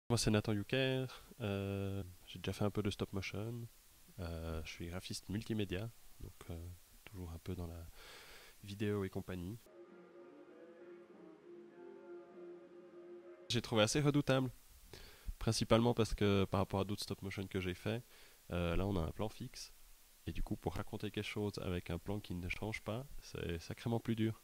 Moi, c'est Nathan Yucker. J'ai déjà fait un peu de stop motion. Je suis graphiste multimédia, donc toujours un peu dans la vidéo et compagnie. J'ai trouvé assez redoutable, principalement parce que par rapport à d'autres stop motion que j'ai fait, là on a un plan fixe. Et du coup, pour raconter quelque chose avec un plan qui ne change pas, c'est sacrément plus dur.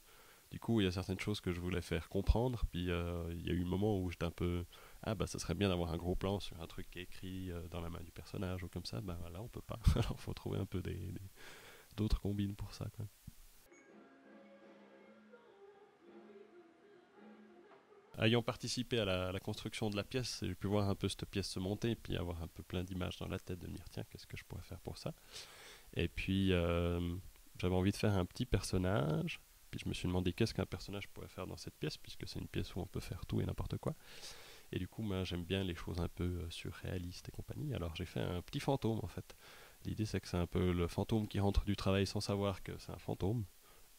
Du coup, il y a certaines choses que je voulais faire comprendre, puis il y a eu un moment où j'étais un peu ah bah ça serait bien d'avoir un gros plan sur un truc qui est écrit dans la main du personnage ou comme ça, bah là on peut pas. Alors faut trouver un peu d'autres combines pour ça quoi. Ayant participé à la construction de la pièce, j'ai pu voir un peu cette pièce se monter, puis avoir un peu plein d'images dans la tête de me dire tiens qu'est-ce que je pourrais faire pour ça. Et puis j'avais envie de faire un petit personnage. Puis je me suis demandé qu'est-ce qu'un personnage pourrait faire dans cette pièce, puisque c'est une pièce où on peut faire tout et n'importe quoi. Et du coup, moi, j'aime bien les choses un peu surréalistes et compagnie. Alors j'ai fait un petit fantôme en fait. L'idée c'est que c'est un peu le fantôme qui rentre du travail sans savoir que c'est un fantôme.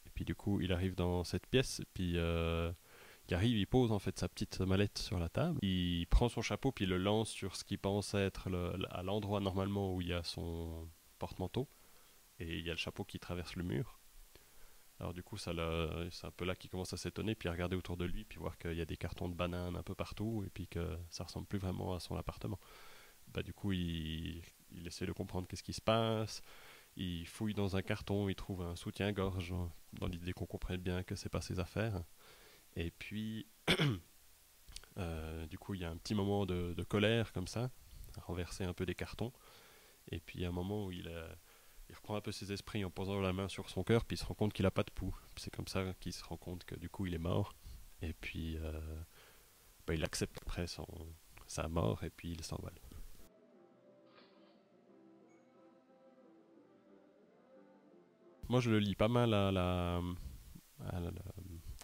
Et puis du coup, il arrive dans cette pièce, et puis il arrive, il pose en fait sa petite mallette sur la table. Il prend son chapeau, puis il le lance sur ce qu'il pense être à l'endroit normalement où il y a son porte-manteau. Et il y a le chapeau qui traverse le mur. Alors du coup, c'est un peu là qu'il commence à s'étonner, puis à regarder autour de lui, puis voir qu'il y a des cartons de bananes un peu partout, et puis que ça ressemble plus vraiment à son appartement. Bah du coup, il essaie de comprendre qu'est-ce qui se passe. Il fouille dans un carton, il trouve un soutien-gorge, dans l'idée qu'on comprenne bien que c'est pas ses affaires. Et puis, du coup, il y a un petit moment de colère comme ça, à renverser un peu des cartons. Et puis, il y a un moment où il reprend un peu ses esprits en posant la main sur son cœur, puis il se rend compte qu'il a pas de pouls. C'est comme ça qu'il se rend compte que du coup, il est mort. Et puis, bah, il accepte après sa mort, et puis il s'envole. Moi, je le lis pas mal à la-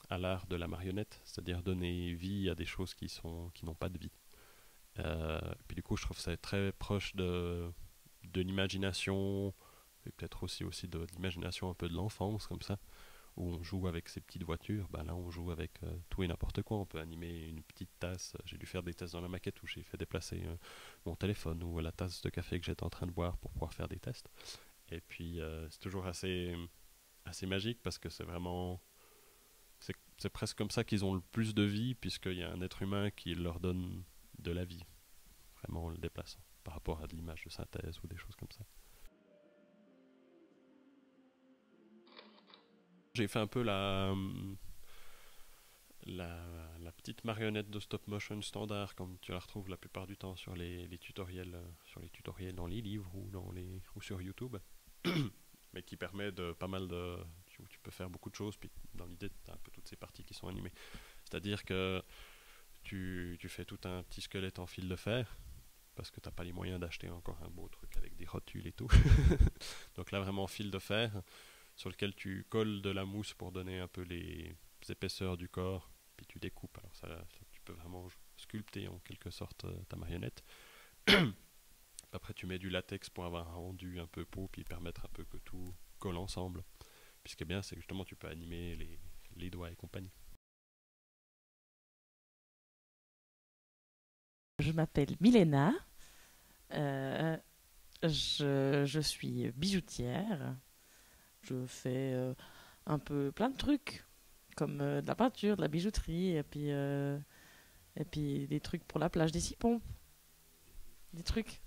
à l'art de la marionnette, c'est-à-dire donner vie à des choses qui n'ont pas de vie. Puis du coup, je trouve ça très proche de l'imagination, et peut-être aussi de l'imagination un peu de l'enfance, comme ça, où on joue avec ces petites voitures. Ben là, on joue avec tout et n'importe quoi. On peut animer une petite tasse. J'ai dû faire des tests dans la maquette où j'ai fait déplacer mon téléphone ou la tasse de café que j'étais en train de boire pour pouvoir faire des tests. Et puis, c'est toujours assez magique parce que c'est presque comme ça qu'ils ont le plus de vie, puisqu'il y a un être humain qui leur donne de la vie, vraiment en le déplaçant, par rapport à de l'image de synthèse ou des choses comme ça. J'ai fait un peu la, la petite marionnette de stop motion standard, comme tu la retrouves la plupart du temps sur les tutoriels dans les livres ou sur YouTube, mais qui permet de pas mal de, tu peux faire beaucoup de choses. Puis dans l'idée, tu as un peu toutes ces parties qui sont animées. C'est-à-dire que tu fais tout un petit squelette en fil de fer, parce que t'as pas les moyens d'acheter encore un beau truc avec des rotules et tout. Donc là, vraiment fil de fer sur lequel tu colles de la mousse pour donner un peu les épaisseurs du corps, puis tu découpes. Alors ça, tu peux vraiment sculpter en quelque sorte ta marionnette. Après, tu mets du latex pour avoir un rendu un peu peau, puis permettre un peu que tout colle ensemble. Puis ce qui est bien, c'est que justement, tu peux animer les doigts et compagnie. Je m'appelle Milena, euh, je suis bijoutière, je fais un peu plein de trucs, comme de la peinture, de la bijouterie, et puis des trucs pour la plage, des sipons, des trucs.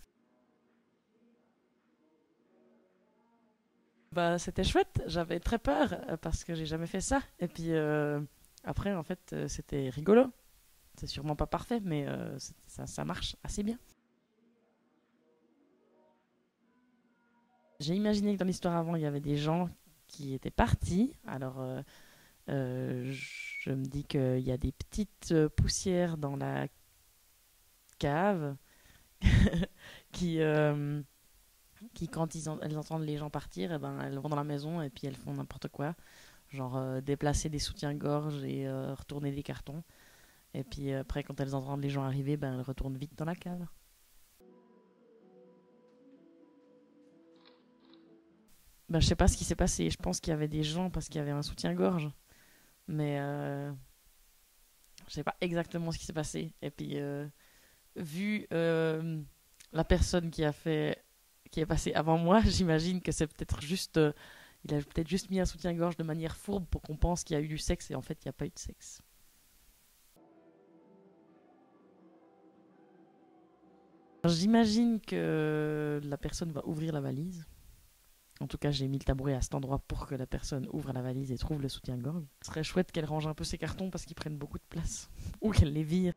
Bah, c'était chouette, j'avais très peur parce que j'ai jamais fait ça. Et puis après, en fait, c'était rigolo. C'est sûrement pas parfait, mais ça marche assez bien. J'ai imaginé que dans l'histoire avant, il y avait des gens qui étaient partis. Alors, je me dis qu'il y a des petites poussières dans la cave qui, quand elles entendent les gens partir, eh ben, elles vont dans la maison et puis elles font n'importe quoi. Genre déplacer des soutiens-gorge et retourner des cartons. Et puis après, quand elles entendent les gens arriver, ben, elles retournent vite dans la cave. Ben, je sais pas ce qui s'est passé. Je pense qu'il y avait des gens parce qu'il y avait un soutien-gorge. Mais je sais pas exactement ce qui s'est passé. Et puis vu la personne qui est passée avant moi, j'imagine que c'est peut-être juste, il a peut-être juste mis un soutien-gorge de manière fourbe pour qu'on pense qu'il y a eu du sexe et en fait il n'y a pas eu de sexe. Alors, j'imagine que la personne va ouvrir la valise. En tout cas, j'ai mis le tabouret à cet endroit pour que la personne ouvre la valise et trouve le soutien-gorge. Ce serait chouette qu'elle range un peu ses cartons parce qu'ils prennent beaucoup de place. Ou qu'elle les vire.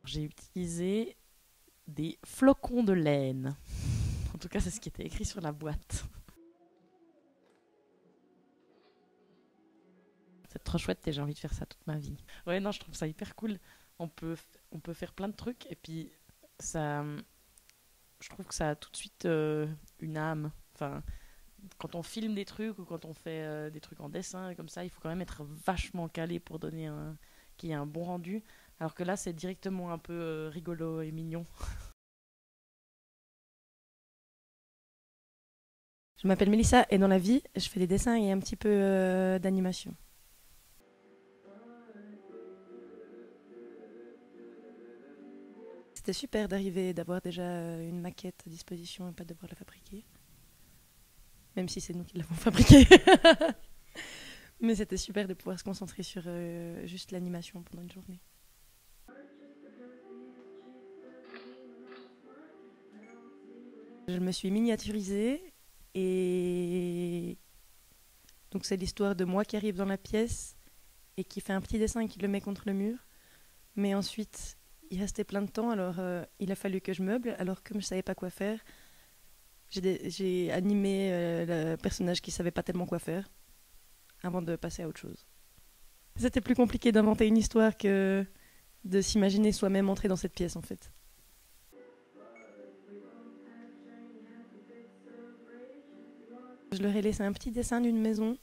J'ai utilisé des flocons de laine. En tout cas, c'est ce qui était écrit sur la boîte. C'est trop chouette et j'ai envie de faire ça toute ma vie. Ouais, non, je trouve ça hyper cool. On peut faire plein de trucs et puis ça, je trouve que ça a tout de suite une âme. Enfin, quand on filme des trucs ou quand on fait des trucs en dessin comme ça, il faut quand même être vachement calé pour donner qu'il y ait un bon rendu. Alors que là, c'est directement un peu rigolo et mignon. Je m'appelle Mélissa et dans la vie, je fais des dessins et un petit peu d'animation. C'était super d'arriver, d'avoir déjà une maquette à disposition et pas devoir la fabriquer. Même si c'est nous qui l'avons fabriquée. Mais c'était super de pouvoir se concentrer sur juste l'animation pendant une journée. Je me suis miniaturisée et donc c'est l'histoire de moi qui arrive dans la pièce et qui fait un petit dessin et qui le met contre le mur. Mais ensuite, il restait plein de temps, alors il a fallu que je meuble. Alors comme je savais pas quoi faire, j'ai animé le personnage qui savait pas tellement quoi faire avant de passer à autre chose. C'était plus compliqué d'inventer une histoire que de s'imaginer soi-même entrer dans cette pièce en fait. Je leur ai laissé un petit dessin d'une maison,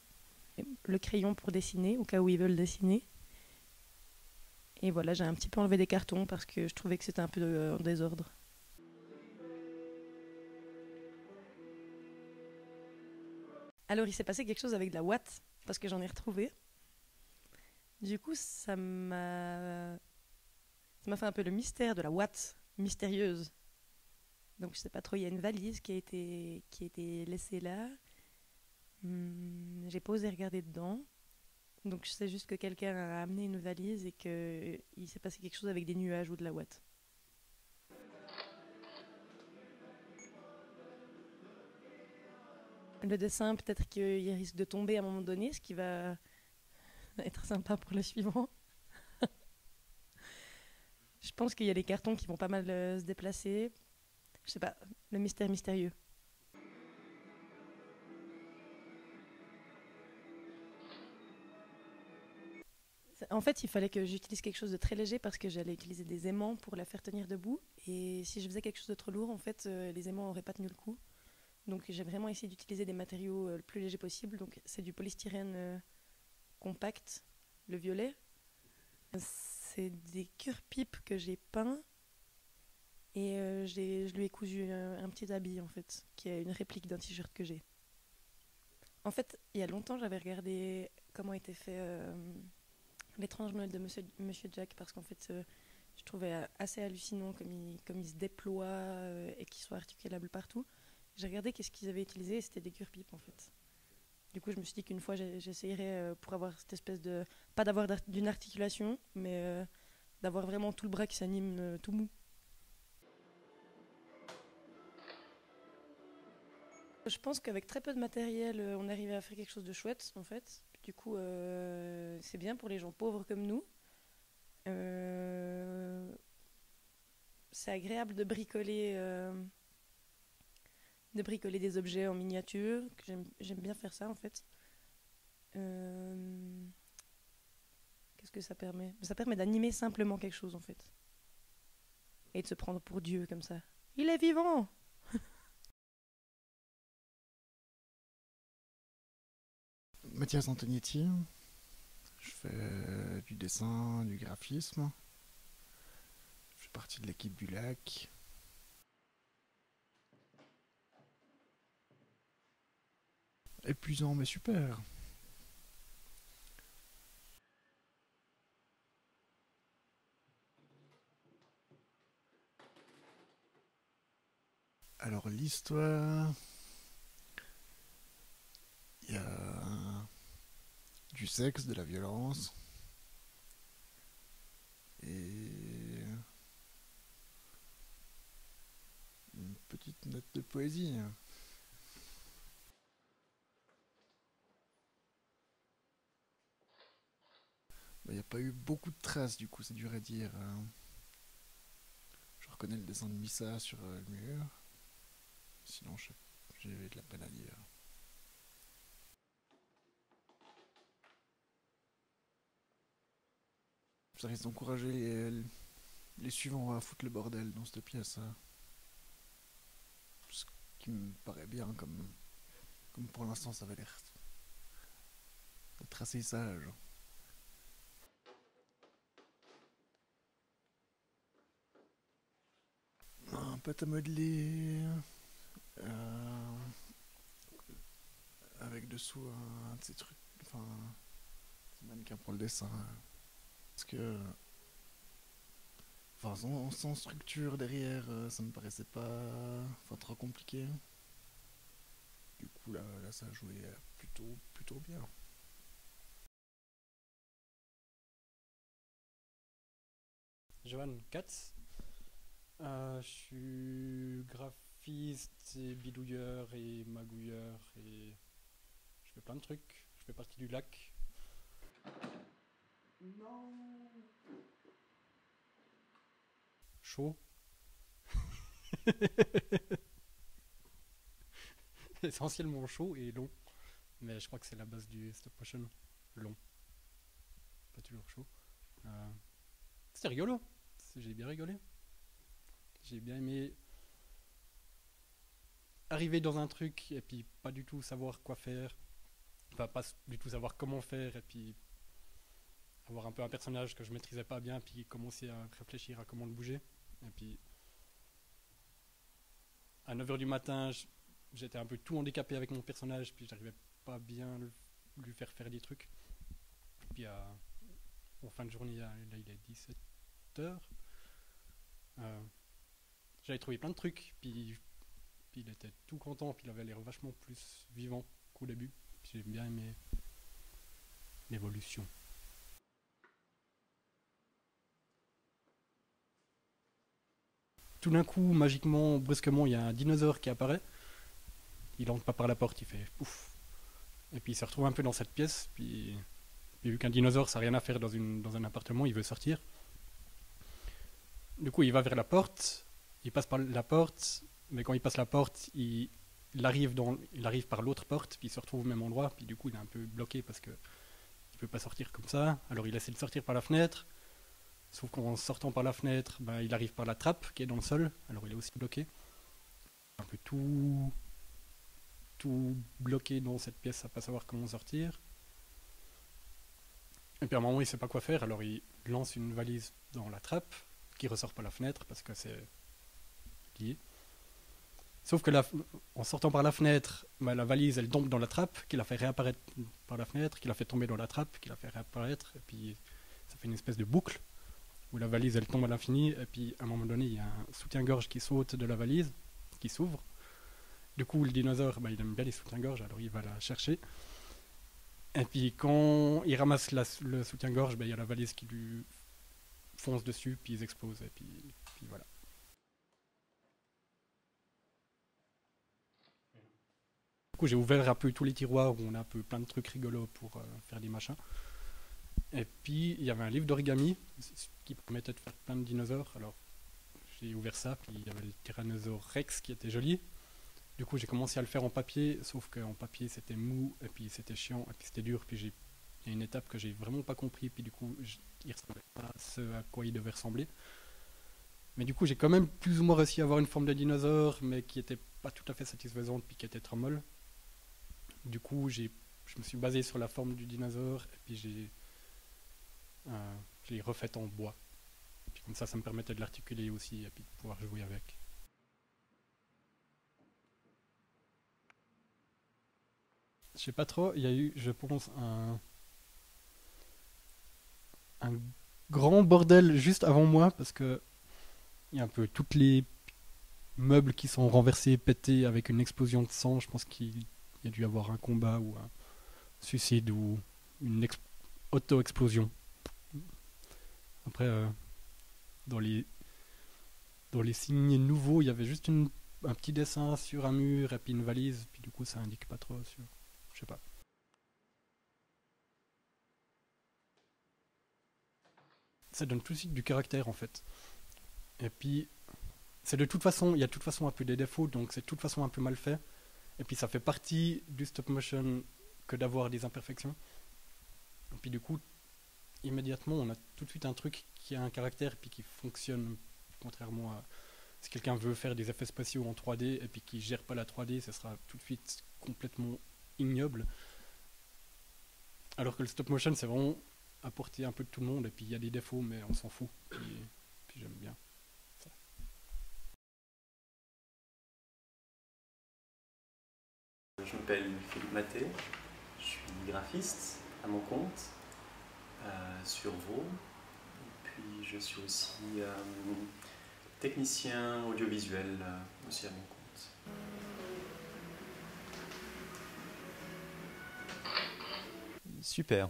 le crayon pour dessiner, au cas où ils veulent dessiner. Et voilà, j'ai un petit peu enlevé des cartons parce que je trouvais que c'était un peu en désordre. Alors il s'est passé quelque chose avec de la ouate, parce que j'en ai retrouvé. Du coup, ça m'a fait un peu le mystère de la ouate mystérieuse. Donc je sais pas trop, il y a une valise qui a été laissée là. J'ai pas osé regarder dedans. Donc je sais juste que quelqu'un a amené une valise et qu'il s'est passé quelque chose avec des nuages ou de la ouate. Le dessin, peut-être qu'il risque de tomber à un moment donné, ce qui va être sympa pour le suivant. Je pense qu'il y a des cartons qui vont pas mal se déplacer. Je sais pas, le mystère mystérieux. En fait, il fallait que j'utilise quelque chose de très léger parce que j'allais utiliser des aimants pour la faire tenir debout. Et si je faisais quelque chose de trop lourd, en fait, les aimants n'auraient pas tenu le coup. Donc j'ai vraiment essayé d'utiliser des matériaux le plus légers possible. Donc c'est du polystyrène compact, le violet. C'est des cure-pipes que j'ai peints et je lui ai cousu un petit habit en fait, qui est une réplique d'un t-shirt que j'ai. En fait, il y a longtemps, j'avais regardé comment était fait l'étrange Noël de Monsieur Jack parce qu'en fait, je trouvais assez hallucinant comme il se déploie et qu'il soit articulable partout. J'ai regardé qu'est-ce qu'ils avaient utilisé et c'était des cure-pipes en fait. Du coup, je me suis dit qu'une fois, j'essayerais pour avoir cette espèce de... Pas d'avoir d'une articulation, mais d'avoir vraiment tout le bras qui s'anime tout mou. Je pense qu'avec très peu de matériel, on arrivait à faire quelque chose de chouette, en fait. Du coup, c'est bien pour les gens pauvres comme nous. C'est agréable de bricoler des objets en miniature. J'aime bien faire ça, en fait. Qu'est-ce que ça permet? Ça permet d'animer simplement quelque chose, en fait. Et de se prendre pour Dieu, comme ça. Il est vivant! Mathias Antonietti, je fais du dessin, du graphisme. Je fais partie de l'équipe du lac. Épuisant mais super. Alors l'histoire, il y a du sexe, de la violence et une petite note de poésie. Il n'y a pas eu beaucoup de traces, du coup, c'est dur à dire. Je reconnais le dessin de Missa sur le mur. Sinon, j'ai de la peine à dire. Ça risque d'encourager les suivants à foutre le bordel dans cette pièce. Ce qui me paraît bien, comme pour l'instant, ça va l'air d'être assez sage. Un pâte à modeler. euh, avec dessous un de ces trucs. Enfin, c'est mannequin pour le dessin. Parce que. Enfin, sans structure derrière, ça me paraissait pas. Enfin, trop compliqué. Du coup, là ça a joué plutôt bien. Johan Katz. Je suis graphiste et bidouilleur et magouilleur et je fais plein de trucs. Je fais partie du lac. Non. Chaud. Essentiellement chaud et long. Mais je crois que c'est la base du stop motion. Long. Pas toujours chaud. C'était rigolo. J'ai bien rigolé. J'ai bien aimé arriver dans un truc et puis pas du tout savoir quoi faire. Enfin, pas du tout savoir comment faire et puis avoir un peu un personnage que je maîtrisais pas bien puis commencer à réfléchir à comment le bouger. Et puis à 9h du matin, j'étais un peu tout handicapé avec mon personnage puis j'arrivais pas bien lui faire des trucs. Puis en fin de journée, là il est 17h. J'avais trouvé plein de trucs puis il était tout content puis il avait l'air vachement plus vivant qu'au début. Puis j'ai bien aimé l'évolution. Tout d'un coup, magiquement, brusquement, il y a un dinosaure qui apparaît. Il entre pas par la porte, il fait pouf. Et puis il se retrouve un peu dans cette pièce. Puis vu qu'un dinosaure, ça n'a rien à faire dans un appartement, il veut sortir. Du coup, il va vers la porte. Il passe par la porte. Mais quand il passe la porte, il arrive par l'autre porte. Puis il se retrouve au même endroit. Puis du coup, il est un peu bloqué parce que il peut pas sortir comme ça. Alors il essaie de sortir par la fenêtre. Sauf qu'en sortant par la fenêtre, il arrive par la trappe qui est dans le sol. Alors il est aussi bloqué. Un peu tout bloqué dans cette pièce à pas savoir comment sortir. Et puis à un moment il sait pas quoi faire, alors il lance une valise dans la trappe qui ressort par la fenêtre parce que c'est lié. Sauf que en sortant par la fenêtre, la valise elle tombe dans la trappe, qui la fait réapparaître par la fenêtre, qui la fait tomber dans la trappe, qui la fait réapparaître, et puis ça fait une espèce de boucle où la valise elle tombe à l'infini, et puis à un moment donné il y a un soutien-gorge qui saute de la valise, qui s'ouvre. Du coup le dinosaure il aime bien les soutiens-gorge, alors il va la chercher. Et puis quand il ramasse le soutien-gorge, il y a la valise qui lui fonce dessus, puis ils explosent, et puis voilà. Du coup j'ai ouvert un peu tous les tiroirs où on a un peu plein de trucs rigolos pour faire des machins. Et puis il y avait un livre d'origami qui permettait de faire plein de dinosaures. Alors j'ai ouvert ça, puis il y avait le Tyrannosaure Rex qui était joli. Du coup j'ai commencé à le faire en papier, sauf qu'en papier c'était mou, et puis c'était chiant, et puis c'était dur. Puis il y a une étape que j'ai vraiment pas compris, puis du coup il ressemblait pas à ce à quoi il devait ressembler. Mais du coup j'ai quand même plus ou moins réussi à avoir une forme de dinosaure, mais qui était pas tout à fait satisfaisante, puis qui était trop molle. Du coup je me suis basé sur la forme du dinosaure, et puis je l'ai refaite en bois. Puis comme ça me permettait de l'articuler aussi, et puis de pouvoir jouer avec. Je sais pas trop, il y a eu, je pense, un grand bordel juste avant moi, parce que il y a un peu toutes les meubles qui sont renversés, pétés avec une explosion de sang. Je pense qu'il y a dû y avoir un combat ou un suicide ou une auto-explosion. Après, dans les signes nouveaux, il y avait juste un petit dessin sur un mur et puis une valise, puis du coup ça indique pas trop sur... Je sais pas. Ça donne tout de suite du caractère en fait. Et puis, c'est de toute façon, il y a de toute façon un peu des défauts, donc c'est de toute façon un peu mal fait. Et puis ça fait partie du stop motion que d'avoir des imperfections. Et puis du coup, immédiatement, on a tout de suite un truc qui a un caractère et puis qui fonctionne, contrairement à si quelqu'un veut faire des effets spatiaux en 3D et puis qui gère pas la 3D, ça sera tout de suite complètement ignoble. Alors que le stop motion, c'est vraiment apporter un peu de tout le monde et puis il y a des défauts, mais on s'en fout. Puis j'aime bien. Je m'appelle Philippe Maté, je suis graphiste à mon compte sur Vaud. Et puis je suis aussi technicien audiovisuel aussi à mon compte. Super.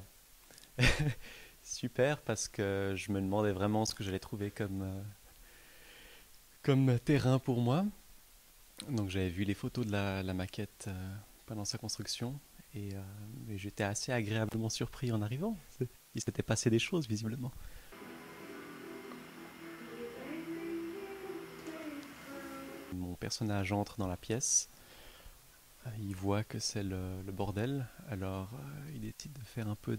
Super parce que je me demandais vraiment ce que j'allais trouver comme terrain pour moi. Donc j'avais vu les photos de la maquette pendant sa construction et j'étais assez agréablement surpris en arrivant. Il s'était passé des choses visiblement. Mon personnage entre dans la pièce, il voit que c'est le bordel, alors il décide de faire un peu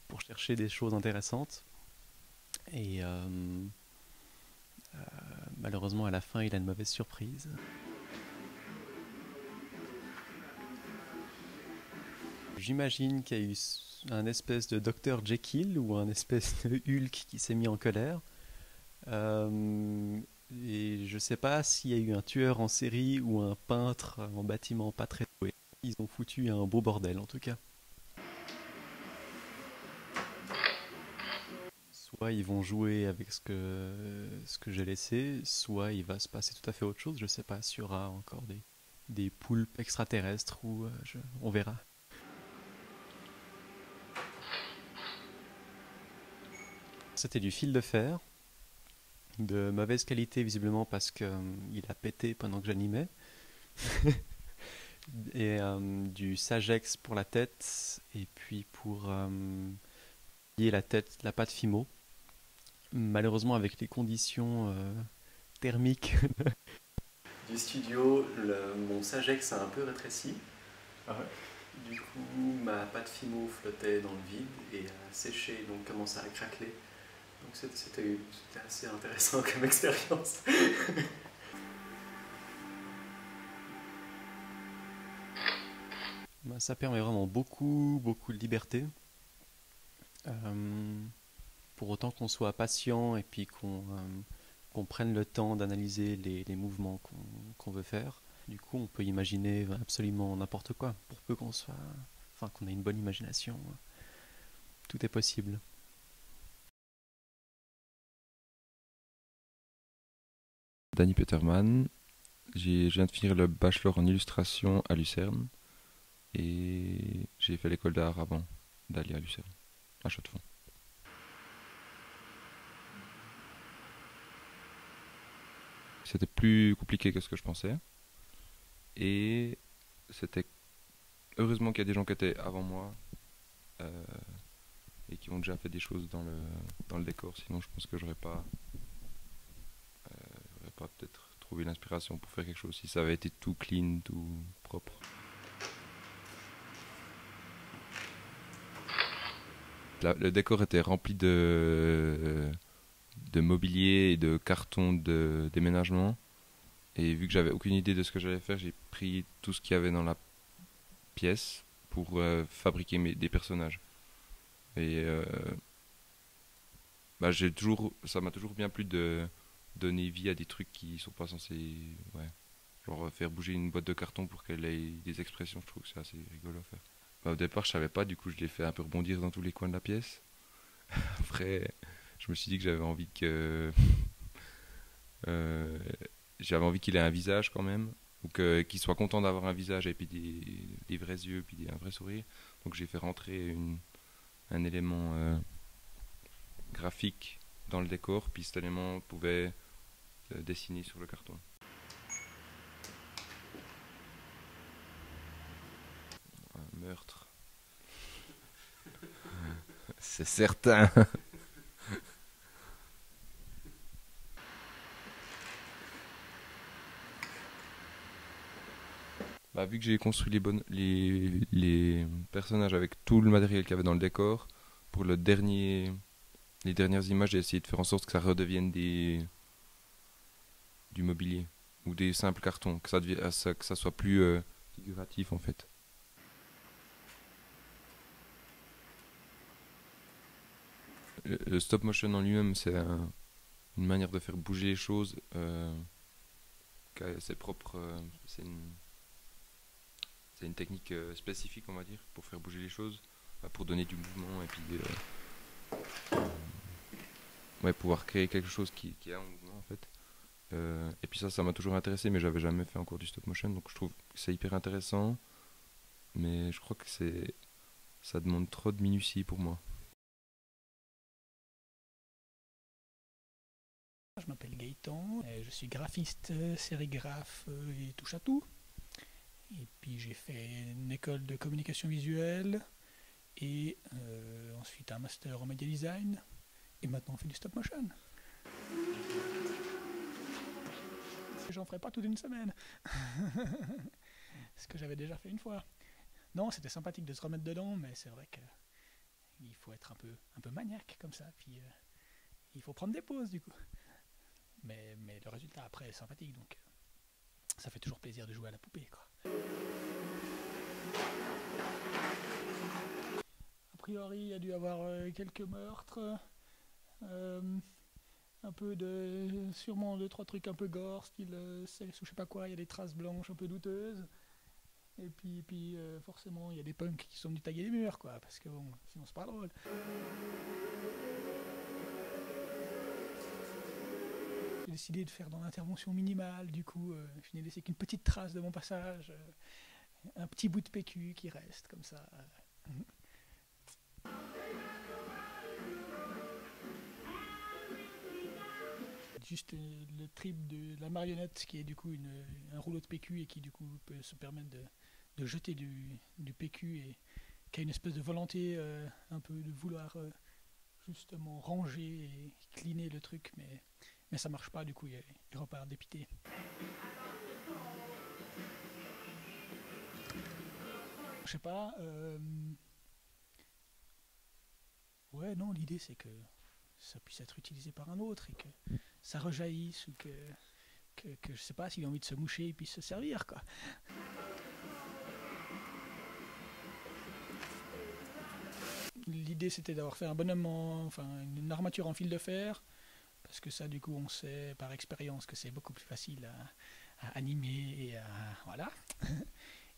pour chercher des choses intéressantes et malheureusement à la fin il a une mauvaise surprise. J'imagine qu'il y a eu un espèce de Dr Jekyll ou un espèce de Hulk qui s'est mis en colère. Et je sais pas s'il y a eu un tueur en série ou un peintre en bâtiment pas très doué. Ils ont foutu un beau bordel en tout cas. Soit ils vont jouer avec ce que j'ai laissé, soit il va se passer tout à fait autre chose. Je sais pas s'il y aura encore des poulpes extraterrestres ou on verra. C'était du fil de fer, de mauvaise qualité visiblement parce qu'il a pété pendant que j'animais. Et du Sagex pour la tête et puis pour lier la tête, la pâte Fimo. Malheureusement avec les conditions thermiques du studio, mon Sagex a un peu rétréci. Ah ouais. Du coup ma pâte Fimo flottait dans le vide et a séché, donc commençait à craqueler. Donc c'était assez intéressant comme expérience. Ça permet vraiment beaucoup de liberté. Pour autant qu'on soit patient et puis qu'on prenne le temps d'analyser les mouvements qu'on veut faire. Du coup, on peut imaginer absolument n'importe quoi, pour peu qu'on ait une bonne imagination. Tout est possible. Dany Peterman, je viens de finir le bachelor en illustration à Lucerne et j'ai fait l'école d'art avant d'aller à Lucerne, à Chaux-de-Fonds. C'était plus compliqué que ce que je pensais et c'était heureusement qu'il y a des gens qui étaient avant moi et qui ont déjà fait des choses dans le décor, sinon je pense que j'aurais pas peut-être trouvé l'inspiration pour faire quelque chose si ça avait été tout clean, tout propre. Le décor était rempli de mobilier et de cartons de déménagement. Et vu que j'avais aucune idée de ce que j'allais faire, j'ai pris tout ce qu'il y avait dans la pièce pour fabriquer des personnages. Et ça m'a toujours bien plu de donner vie à des trucs qui sont pas censés... Ouais, genre faire bouger une boîte de carton pour qu'elle ait des expressions, je trouve que c'est assez rigolo à faire. Au départ, je savais pas, du coup, je l'ai fait un peu rebondir dans tous les coins de la pièce. Après, je me suis dit que j'avais envie Euh, J'avais envie qu'il ait un visage quand même, ou qu'il soit content d'avoir un visage et puis des vrais yeux, puis un vrai sourire. Donc j'ai fait rentrer un élément graphique dans le décor, puis cet élément pouvait dessiner sur le carton. Un meurtre. C'est certain. Bah, vu que j'ai construit les personnages avec tout le matériel qu'il y avait dans le décor, pour les dernières images, j'ai essayé de faire en sorte que ça redevienne du mobilier ou des simples cartons, que ça soit plus figuratif en fait. Le stop motion en lui-même, c'est une manière de faire bouger les choses qui a ses propres. C'est une technique spécifique, on va dire, pour faire bouger les choses, pour donner du mouvement et puis ouais, pouvoir créer quelque chose qui a un mouvement en fait. Et puis ça m'a toujours intéressé, mais j'avais jamais fait encore du stop motion, donc je trouve que c'est hyper intéressant, mais je crois que ça demande trop de minutie pour moi. Je m'appelle Gaëtan, je suis graphiste, sérigraphe et touche à tout. Et puis j'ai fait une école de communication visuelle et ensuite un master en media design. Et maintenant on fait du stop motion. J'en ferai pas toute une semaine. Ce que j'avais déjà fait une fois. Non, c'était sympathique de se remettre dedans, mais c'est vrai qu'il faut être un peu maniaque comme ça. Puis il faut prendre des pauses du coup. Mais le résultat après est sympathique, donc ça fait toujours plaisir de jouer à la poupée, quoi. A priori, il y a dû avoir quelques meurtres, un peu sûrement 2-3 trucs un peu gore, style sexe ou je sais pas quoi. Il y a des traces blanches un peu douteuses. Et puis forcément, il y a des punks qui sont venus taguer les murs, quoi, parce que bon, sinon c'est pas drôle. J'ai décidé de faire dans l'intervention minimale, du coup, je n'ai laissé qu'une petite trace de mon passage, un petit bout de PQ qui reste comme ça. Juste le trip de la marionnette qui est du coup un rouleau de PQ et qui du coup peut se permettre de jeter du PQ et qui a une espèce de volonté un peu de vouloir justement ranger et cleaner le truc, mais ça marche pas, du coup il repart dépité. Je sais pas, ouais, non, l'idée c'est que ça puisse être utilisé par un autre et que ça rejaillisse ou que je sais pas, s'il a envie de se moucher, il puisse se servir, quoi. L'idée c'était d'avoir fait un bonhomme une armature en fil de fer, parce que ça du coup on sait par expérience que c'est beaucoup plus facile à animer et à voilà.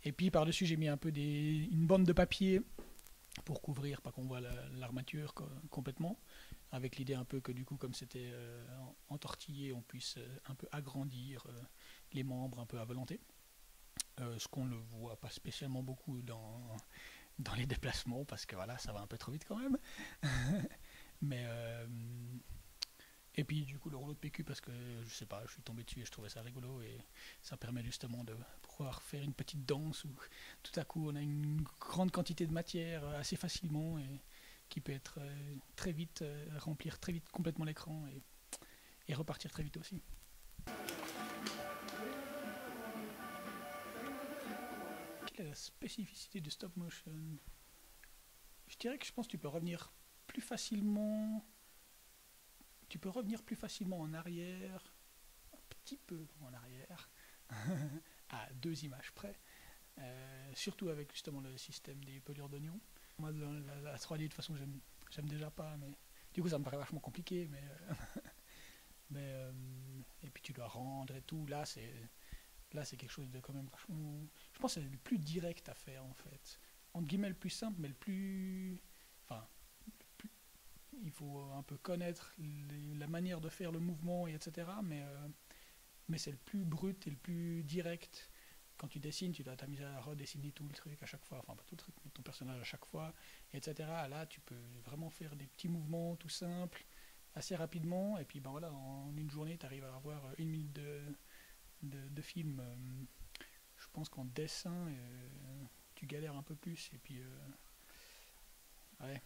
Et puis par dessus j'ai mis un peu une bande de papier pour couvrir, pas qu'on voit l'armature complètement, avec l'idée un peu que du coup comme c'était entortillé, on puisse un peu agrandir les membres un peu à volonté. Ce qu'on ne voit pas spécialement beaucoup dans les déplacements, parce que voilà, ça va un peu trop vite quand même. Mais et puis du coup le rouleau de PQ, parce que je sais pas, je suis tombé dessus et je trouvais ça rigolo, et ça permet justement de pouvoir faire une petite danse où tout à coup on a une grande quantité de matière assez facilement et qui peut être très vite, remplir très vite complètement l'écran et repartir très vite aussi. Quelle est la spécificité du stop motion? Je dirais que je pense que tu peux revenir plus facilement en arrière, un petit peu en arrière, à 2 images près, surtout avec justement le système des pelures d'oignons. Moi, la 3D, de toute façon, j'aime déjà pas, mais du coup, ça me paraît vachement compliqué, et puis tu dois rendre et tout. Là, c'est quelque chose de quand même vachement... Je pense que c'est le plus direct à faire, en fait. Entre guillemets, le plus simple, mais le plus il faut un peu connaître la manière de faire le mouvement, et etc. Mais c'est le plus brut et le plus direct. Quand tu dessines, tu dois t'amuser à redessiner tout le truc à chaque fois, enfin pas tout le truc, mais ton personnage à chaque fois, etc. Là, tu peux vraiment faire des petits mouvements tout simples, assez rapidement, et puis ben voilà, en une journée, tu arrives à avoir 1 minute de film. Je pense qu'en dessin, tu galères un peu plus, et puis ouais.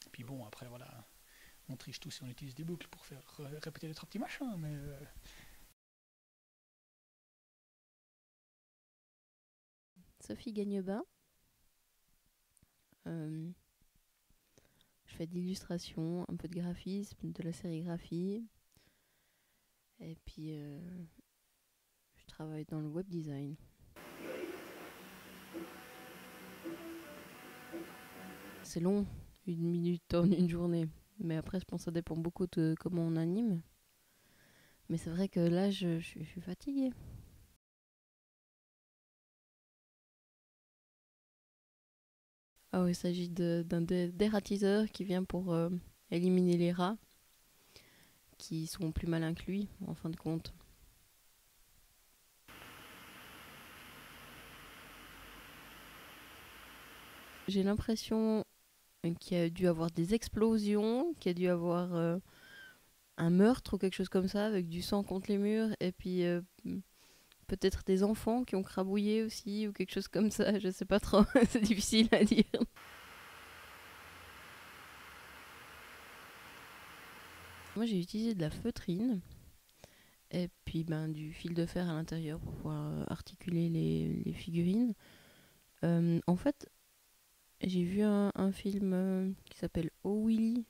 Et puis bon, après voilà, on triche tous et on utilise des boucles pour faire répéter les trois petits machins, mais Sophie Gagnebin. Je fais de l'illustration, un peu de graphisme, de la sérigraphie. Et puis, je travaille dans le web design. C'est long, 1 minute en une journée. Mais après, je pense que ça dépend beaucoup de comment on anime. Mais c'est vrai que là, je suis fatiguée. Ah oui, il s'agit d'un dératiseur qui vient pour éliminer les rats qui sont plus malins que lui, en fin de compte. J'ai l'impression qu'il y a dû avoir des explosions, qu'il y a dû avoir un meurtre ou quelque chose comme ça, avec du sang contre les murs, et puis peut-être des enfants qui ont crabouillé aussi, ou quelque chose comme ça, je sais pas trop, c'est difficile à dire. Moi j'ai utilisé de la feutrine, et puis du fil de fer à l'intérieur pour pouvoir articuler les figurines. En fait, j'ai vu un film qui s'appelle Oh Willy,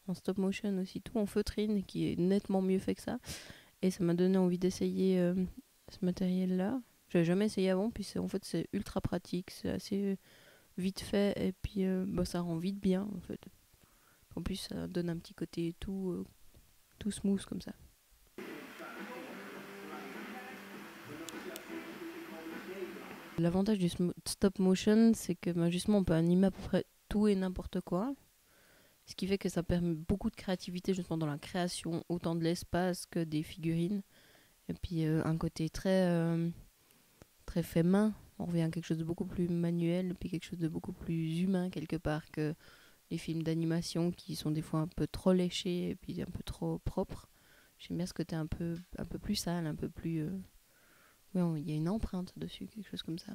en stop motion aussi, tout en feutrine, qui est nettement mieux fait que ça. Et ça m'a donné envie d'essayer ce matériel-là. J'avais jamais essayé avant, puis en fait c'est ultra pratique, c'est assez vite fait, et puis ça rend vite bien en fait. En plus ça donne un petit côté tout smooth comme ça. L'avantage du stop motion, c'est que justement on peut animer à peu près tout et n'importe quoi. Ce qui fait que ça permet beaucoup de créativité justement dans la création, autant de l'espace que des figurines. Et puis un côté très fait main. On revient à quelque chose de beaucoup plus manuel, puis quelque chose de beaucoup plus humain quelque part que les films d'animation qui sont des fois un peu trop léchés et puis un peu trop propres. J'aime bien ce côté un peu plus sale, un peu plus... il y a une empreinte dessus, quelque chose comme ça.